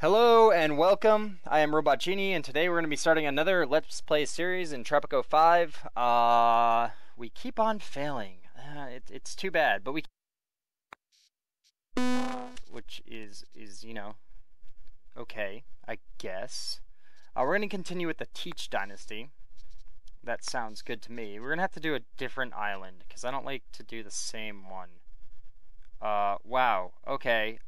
Hello and welcome. I am Robot Genie, and today we're going to be starting another Let's Play series in Tropico 5. We keep on failing. It's too bad, but which is okay, I guess. We're going to continue with the Teach dynasty. That sounds good to me. We're going to have to do a different island because I don't like to do the same one. Wow. Okay.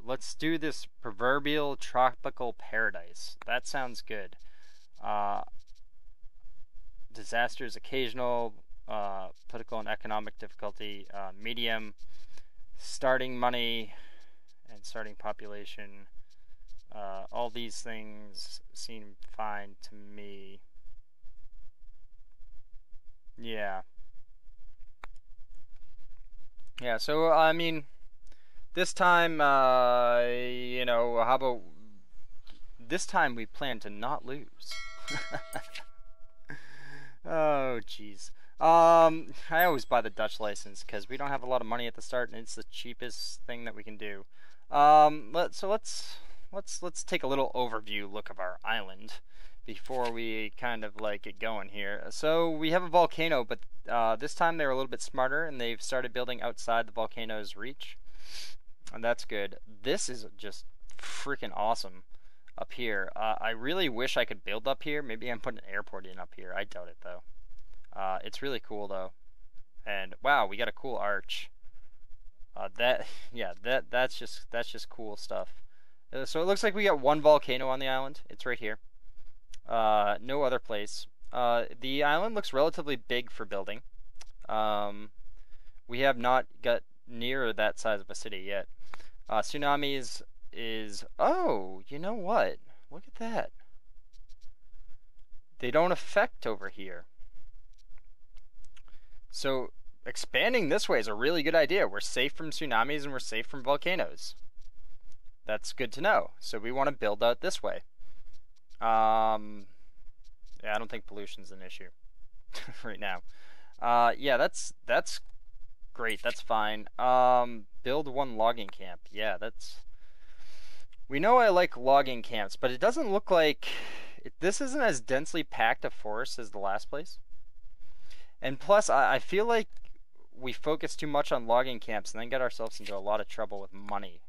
Let's do this proverbial tropical paradise. That sounds good. Disasters occasional, political and economic difficulty, medium, starting money, and starting population. All these things seem fine to me. Yeah. Yeah, so, I mean, this time, how about this time we plan to not lose? Oh, jeez. I always buy the Dutch license because we don't have a lot of money at the start, and it's the cheapest thing that we can do. Let's take a little overview look of our island before we kind of like get going here. So we have a volcano, but this time they're a little bit smarter and they've started building outside the volcano's reach, and that's good. This is just freaking awesome up here. I really wish I could build up here. Maybe I'm putting an airport in up here. I doubt it though. It's really cool though, and wow, we got a cool arch. That's just cool stuff. So it looks like we got one volcano on the island. It's right here. No other place. The island looks relatively big for building. We have not got near that size of a city yet. Tsunamis is... Oh, you know what? Look at that. They don't affect over here. So, expanding this way is a really good idea. We're safe from tsunamis and we're safe from volcanoes. That's good to know. So we want to build out this way. Yeah, I don't think pollution's an issue right now. Yeah, that's great. That's fine. Build one logging camp. Yeah, that's... We know I like logging camps, but it doesn't look like... This isn't as densely packed a forest as the last place. And plus, I feel like we focused too much on logging camps and then got ourselves into a lot of trouble with money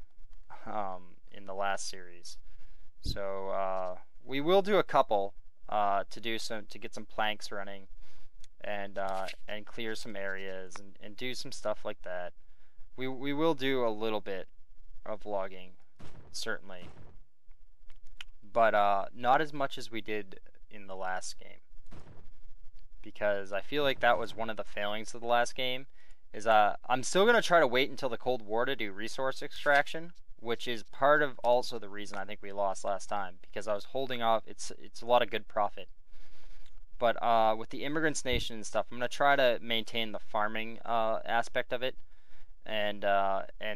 in the last series. So, we will do a couple to get some planks running and clear some areas and do some stuff like that. We will do a little bit of logging, certainly, but not as much as we did in the last game, because I feel like that was one of the failings of the last game. I'm still gonna try to wait until the Cold War to do resource extraction, which is part of also the reason I think we lost last time, because I was holding off. It's a lot of good profit, but with the immigrants nation and stuff, I'm gonna try to maintain the farming aspect of it, and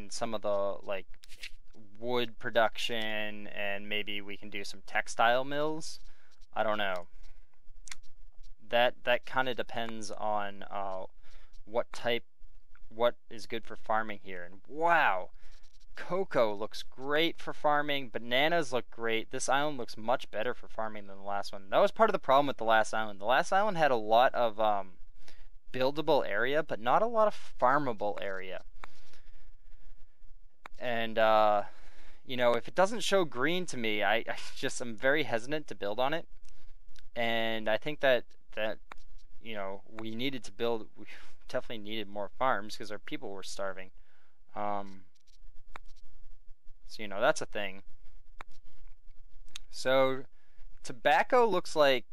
some of the like wood production, and maybe we can do some textile mills. I don't know. That kind of depends on what is good for farming here. And wow, cocoa looks great for farming. Bananas look great. This island looks much better for farming than the last one. That was part of the problem with the last island. The last island had a lot of buildable area, but not a lot of farmable area. And if it doesn't show green to me, I just am very hesitant to build on it. And I think that we needed to build. We definitely needed more farms because our people were starving. So that's a thing. So tobacco looks like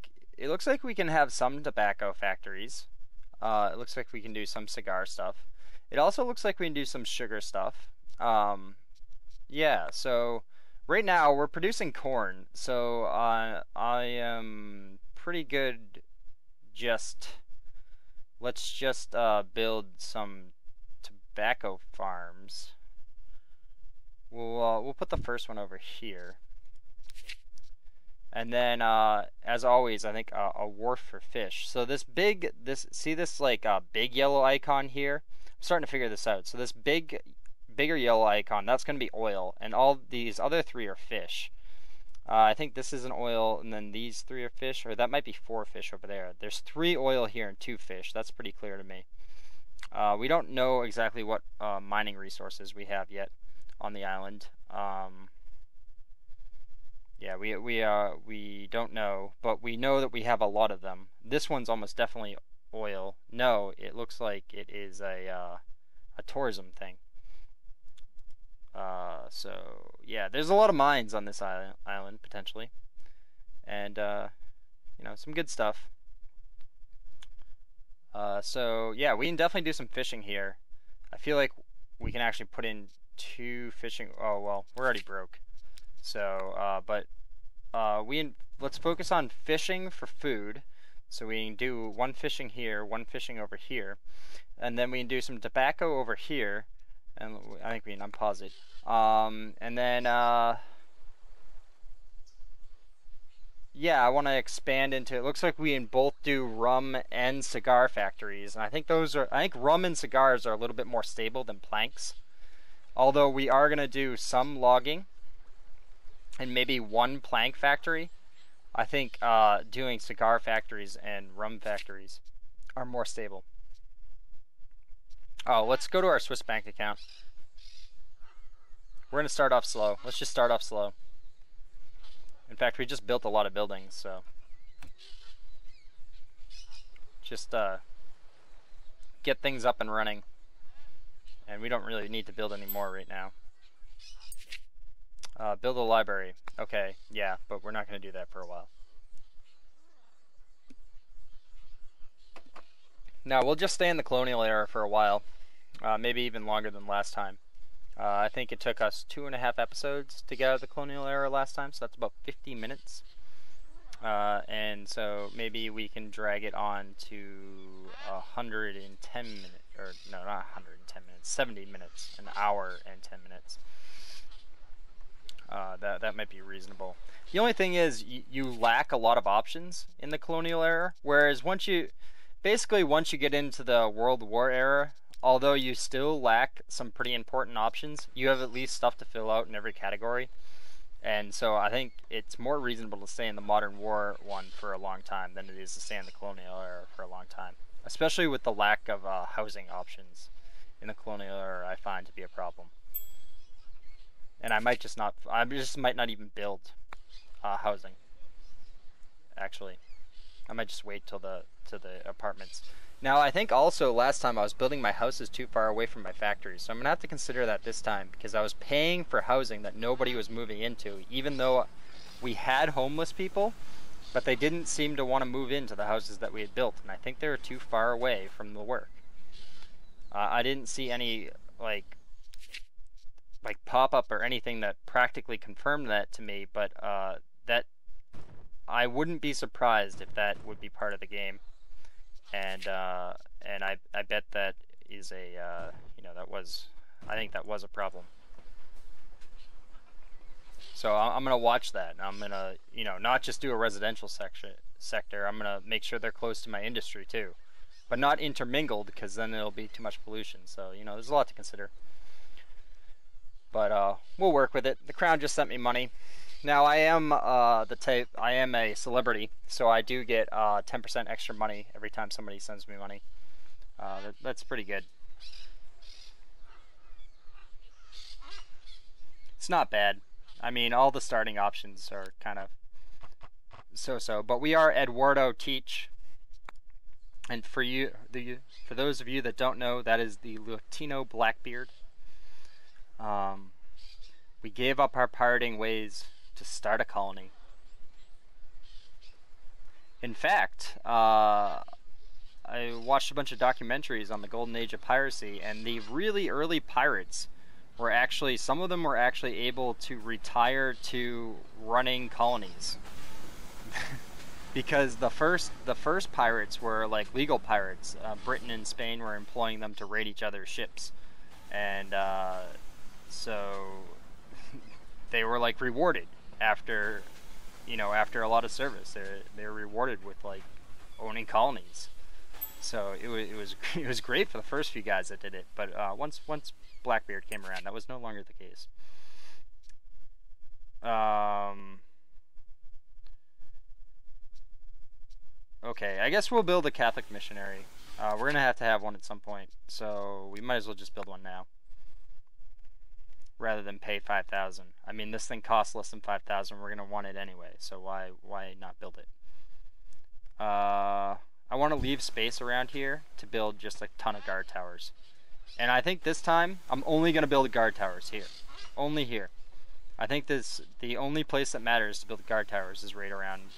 we can have some tobacco factories. It looks like we can do some cigar stuff. It also looks like we can do some sugar stuff. Yeah, so right now we're producing corn. So I am pretty good. Let's just build some tobacco farms. We'll put the first one over here, and then as always, I think a wharf for fish. So this big yellow icon here. I'm starting to figure this out. So this big bigger yellow icon, that's going to be oil, and all these other 3 are fish. I think this is an oil, and then these 3 are fish, or that might be 4 fish over there. There's 3 oil here and 2 fish. That's pretty clear to me. We don't know exactly what mining resources we have yet on the island. Yeah, we don't know, but we know that we have a lot of them. This one's almost definitely oil. No, it looks like it is a tourism thing. So yeah, there's a lot of mines on this island potentially, and you know, some good stuff. So yeah, we can definitely do some fishing here. I feel like we can actually put in 2 fishing. Oh well, we're already broke. So, let's focus on fishing for food. So we can do 1 fishing here, 1 fishing over here, and then we can do some tobacco over here. And I think we can unpause it. And then yeah, I want to expand into. It looks like we can both do rum and cigar factories, and I think rum and cigars are a little bit more stable than planks. Although we are gonna do some logging and maybe 1 plank factory. I think doing cigar factories and rum factories are more stable. Oh, let's go to our Swiss bank account. We're gonna start off slow. Let's just start off slow. In fact, we just built a lot of buildings, so just get things up and running. And we don't really need to build any more right now. Build a library. Okay, yeah, but we're not going to do that for a while. Now, we'll just stay in the colonial era for a while. Maybe even longer than last time. I think it took us 2.5 episodes to get out of the colonial era last time, so that's about 50 minutes. And so maybe we can drag it on to 110 minutes, or no, not 110 minutes, 70 minutes, an hour and 10 minutes. That might be reasonable. The only thing is you lack a lot of options in the colonial era, whereas once you get into the World War era, although you still lack some pretty important options, you have at least stuff to fill out in every category. And so I think it's more reasonable to stay in the modern war one for a long time than it is to stay in the colonial era for a long time. Especially with the lack of housing options in the colonial era, I find to be a problem. And I just might not even build housing. Actually, I might just wait till the apartments. Now, I think also last time I was building my houses too far away from my factories, so I'm going to have to consider that this time, because I was paying for housing that nobody was moving into, even though we had homeless people, but they didn't seem to want to move into the houses that we had built, and I think they were too far away from the work. I didn't see any, like pop-up or anything that practically confirmed that to me, but that I wouldn't be surprised if that would be part of the game. And I bet that is a I think that was a problem. So I'm gonna watch that. I'm gonna not just do a residential sector. I'm gonna make sure they're close to my industry too, but not intermingled, because then it'll be too much pollution. So there's a lot to consider. But we'll work with it. The Crown just sent me money. Now, I am I am a celebrity, so I do get 10% extra money every time somebody sends me money. That's pretty good. It's not bad. I mean, all the starting options are kind of so-so, but we are Edwardo Teach. And for those of you that don't know, that is the Latino Blackbeard. We gave up our pirating ways to start a colony. In fact, I watched a bunch of documentaries on the golden age of piracy, and the really early pirates were actually, some of them were actually able to retire to running colonies. Because the first pirates were like legal pirates. Britain and Spain were employing them to raid each other's ships, and so they were like rewarded after a lot of service. They were rewarded with like owning colonies. So it was great for the first few guys that did it. But once Blackbeard came around, that was no longer the case. Okay, I guess we'll build a Catholic missionary. We're gonna have to have one at some point, so we might as well just build one now, rather than pay 5,000. I mean, this thing costs less than 5,000. We're gonna want it anyway, so why not build it? I want to leave space around here to build just a ton of guard towers, and I think this time I'm only gonna build guard towers here, only here. I think the only place that matters to build guard towers is right around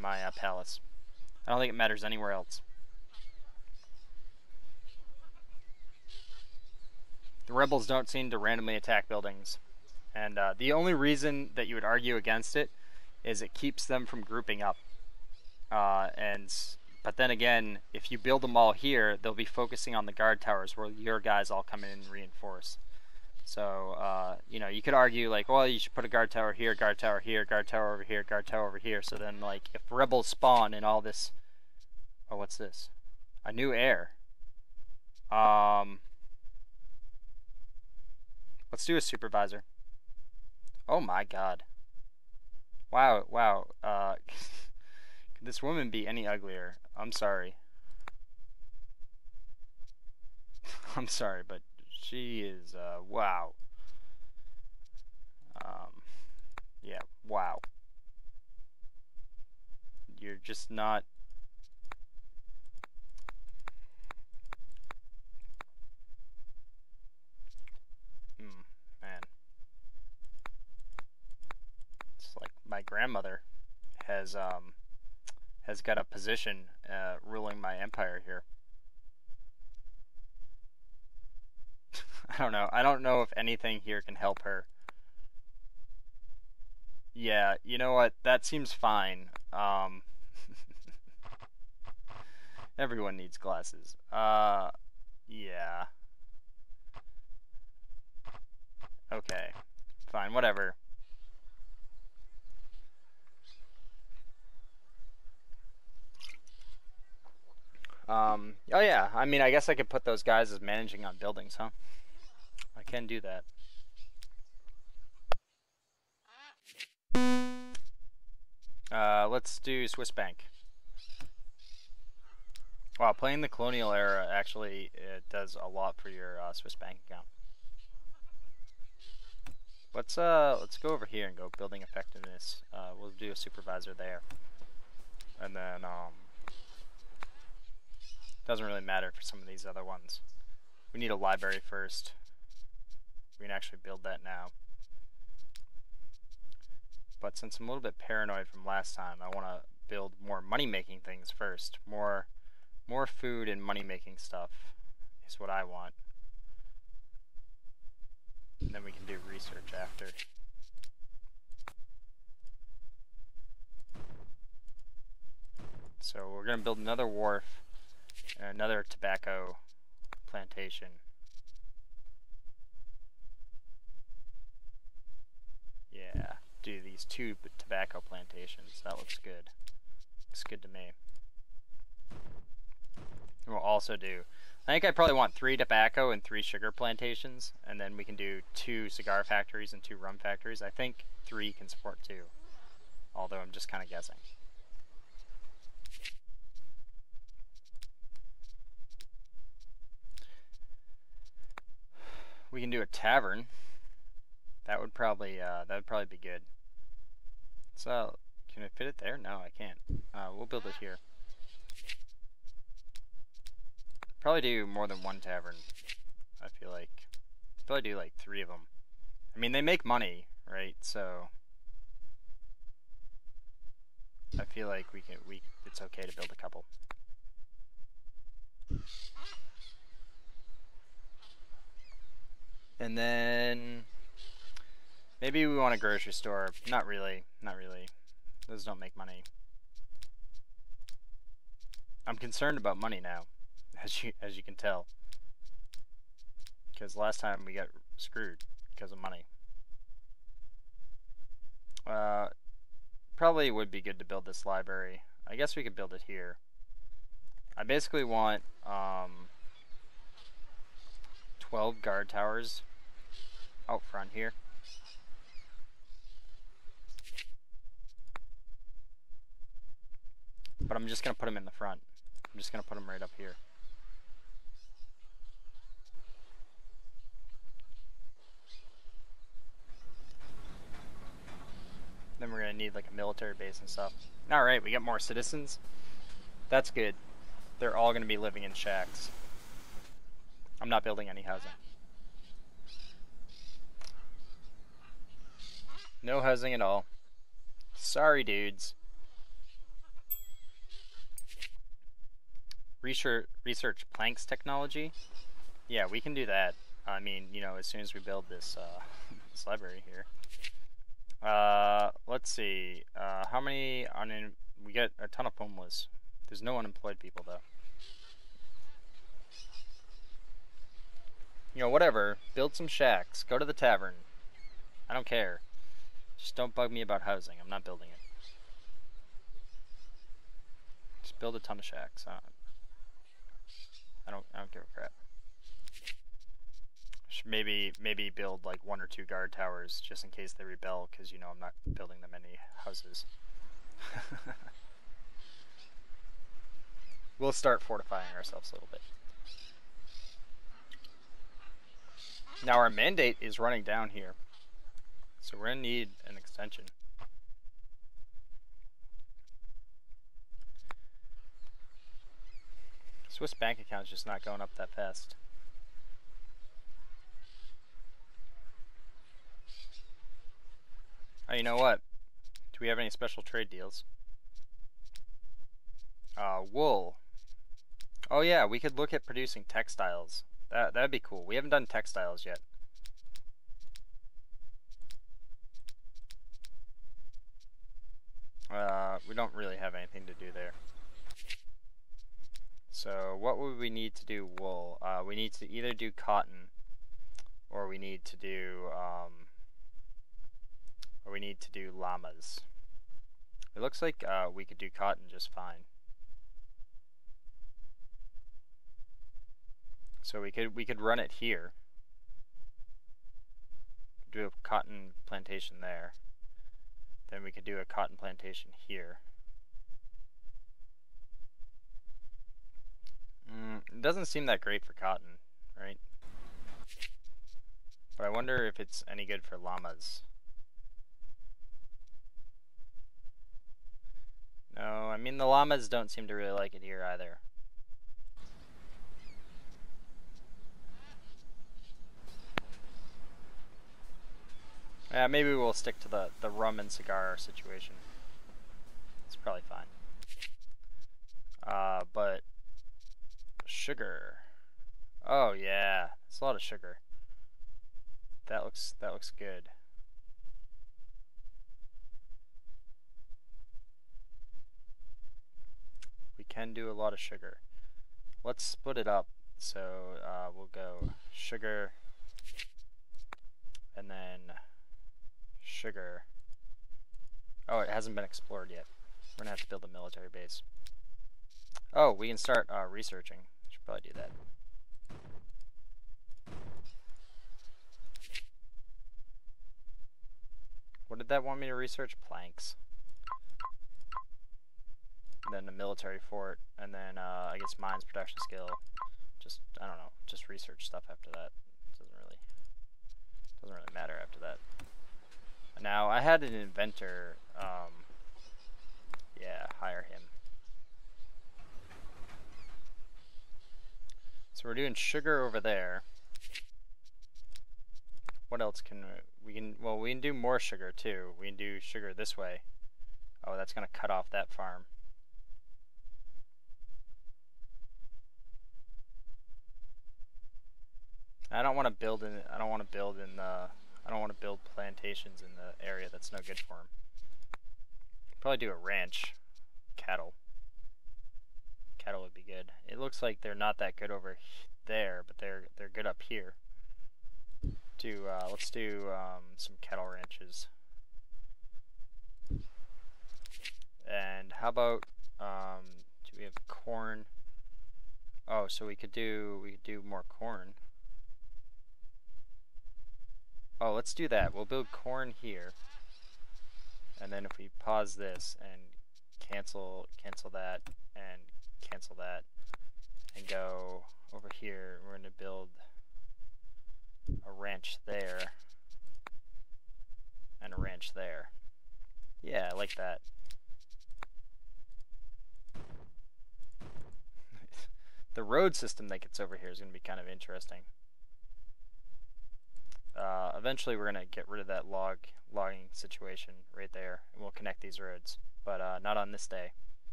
my palace. I don't think it matters anywhere else. The rebels don't seem to randomly attack buildings, and the only reason that you would argue against it is it keeps them from grouping up. But then again, if you build them all here, they'll be focusing on the guard towers where your guys all come in and reinforce. So, you know, you could argue, like, well, you should put a guard tower here, guard tower here, guard tower over here, guard tower over here. So then, like, if rebels spawn and all this... Oh, what's this? A new heir. Let's do a supervisor. Oh my god. Wow, wow. Could this woman be any uglier? I'm sorry. I'm sorry, but she is, wow. Yeah, wow. You're just not... Man. It's like my grandmother has got a position, ruling my empire here. I don't know. I don't know if anything here can help her. Yeah, you know what? That seems fine. Everyone needs glasses. Yeah. Okay. Fine, whatever. Oh yeah, I mean, I guess I could put those guys as managing on buildings, huh? I can do that. Let's do Swiss bank. Wow, playing the colonial era actually it does a lot for your Swiss bank account. Let's go over here and go building effectiveness. We'll do a supervisor there, and then doesn't really matter for some of these other ones. We need a library first. We can actually build that now. But since I'm a little bit paranoid from last time, I want to build more money-making things first. More food and money-making stuff is what I want. And then we can do research after. So we're going to build another wharf and another tobacco plantation. Yeah, do these two tobacco plantations. That looks good. Looks good to me. And we'll also do... I think I probably want 3 tobacco and 3 sugar plantations, and then we can do 2 cigar factories and 2 rum factories. I think 3 can support 2, although I'm just kind of guessing. We can do a tavern. That would probably be good. So, can I fit it there? No, I can't. We'll build it here. Probably do more than 1 tavern. I feel like probably do like 3 of them. I mean, they make money, right? So I feel like it's okay to build a couple. And then maybe we want a grocery store. Not really. Not really. Those don't make money. I'm concerned about money now, as you can tell. Because last time we got screwed because of money. Probably would be good to build this library. I guess we could build it here. I basically want 12 guard towers out front here. But I'm just going to put them in the front. I'm just going to put them right up here. Then we're going to need like a military base and stuff. Alright, we got more citizens. That's good. They're all going to be living in shacks. I'm not building any housing. No housing at all. Sorry, dudes. Research planks technology. Yeah, we can do that. I mean, you know, as soon as we build this, this library here. Let's see. How many we get a ton of homeless. There's no unemployed people though. You know, whatever. Build some shacks. Go to the tavern. I don't care. Just don't bug me about housing. I'm not building it. Just build a ton of shacks. I don't give a crap. Should maybe build like 1 or 2 guard towers just in case they rebel, because you know I'm not building them any houses. We'll start fortifying ourselves a little bit. Now our mandate is running down here, so we're gonna need an extension. Swiss bank account's just not going up that fast. Oh, you know what? Do we have any special trade deals? Wool. Oh yeah, we could look at producing textiles. That'd be cool. We haven't done textiles yet. We don't really have anything to do there. So what would we need to do wool? We need to either do cotton, or we need to do llamas. It looks like we could do cotton just fine. So we could run it here. Do a cotton plantation there. Then we could do a cotton plantation here. It doesn't seem that great for cotton, right? But I wonder if it's any good for llamas. No, I mean the llamas don't seem to really like it here either. Maybe we'll stick to the rum and cigar situation. It's probably fine. But sugar. Oh yeah, it's a lot of sugar. That looks good. We can do a lot of sugar. Let's split it up. So we'll go sugar, and then sugar. Oh, it hasn't been explored yet. We're gonna have to build a military base. Oh, we can start researching. Should probably do that. What did that want me to research? Planks. And then the military fort, and then I guess mines production skill. Just I don't know, just research stuff after that. Doesn't really matter after that. Now I had an inventor. Yeah, hire him. So we're doing sugar over there. What else can we can? Well, we can do more sugar too. We can do sugar this way. Oh, that's gonna cut off that farm. I don't want to build in. I don't want to build in the. I don't want to build plantations in the area that's no good for them. Probably do a ranch. Cattle. Cattle would be good. It looks like they're not that good over there, but they're good up here. Let's do some cattle ranches. And how about do we have corn? Oh, so we could do more corn. Oh, let's do that. We'll build corn here. And then if we pause this and cancel that, and cancel that, and go over here, we're going to build a ranch there, and a ranch there. Yeah, I like that. The road system that gets over here is going to be kind of interesting. Eventually we're going to get rid of that logging situation right there, and we'll connect these roads. But not on this day.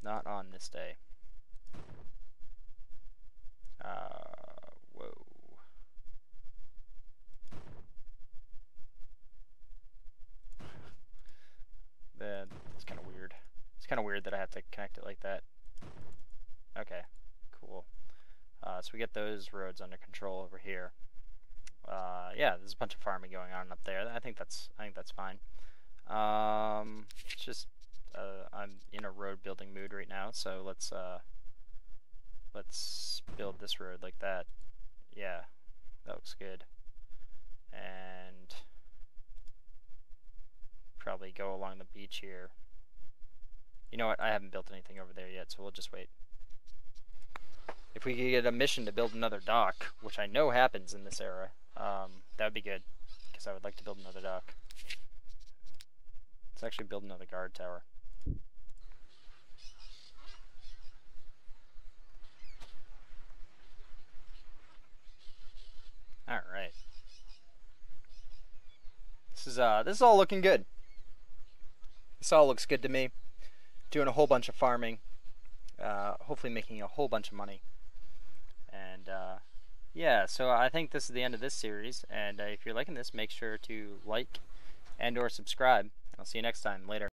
Not on this day. Whoa. That's kind of weird. It's kind of weird that I have to connect it like that. Okay, cool. So we get those roads under control over here. Yeah, there's a bunch of farming going on up there. I think that's fine. It's just I'm in a road building mood right now, so let's build this road like that. Yeah, that looks good. And probably go along the beach here. You know what? I haven't built anything over there yet, so we'll just wait. If we could get a mission to build another dock, which I know happens in this era, that would be good, because I would like to build another dock. Let's actually build another guard tower. Alright. This is all looking good. This all looks good to me. Doing a whole bunch of farming. Hopefully making a whole bunch of money. And yeah, so I think this is the end of this series, and if you're liking this, make sure to like and or subscribe. I'll see you next time. Later.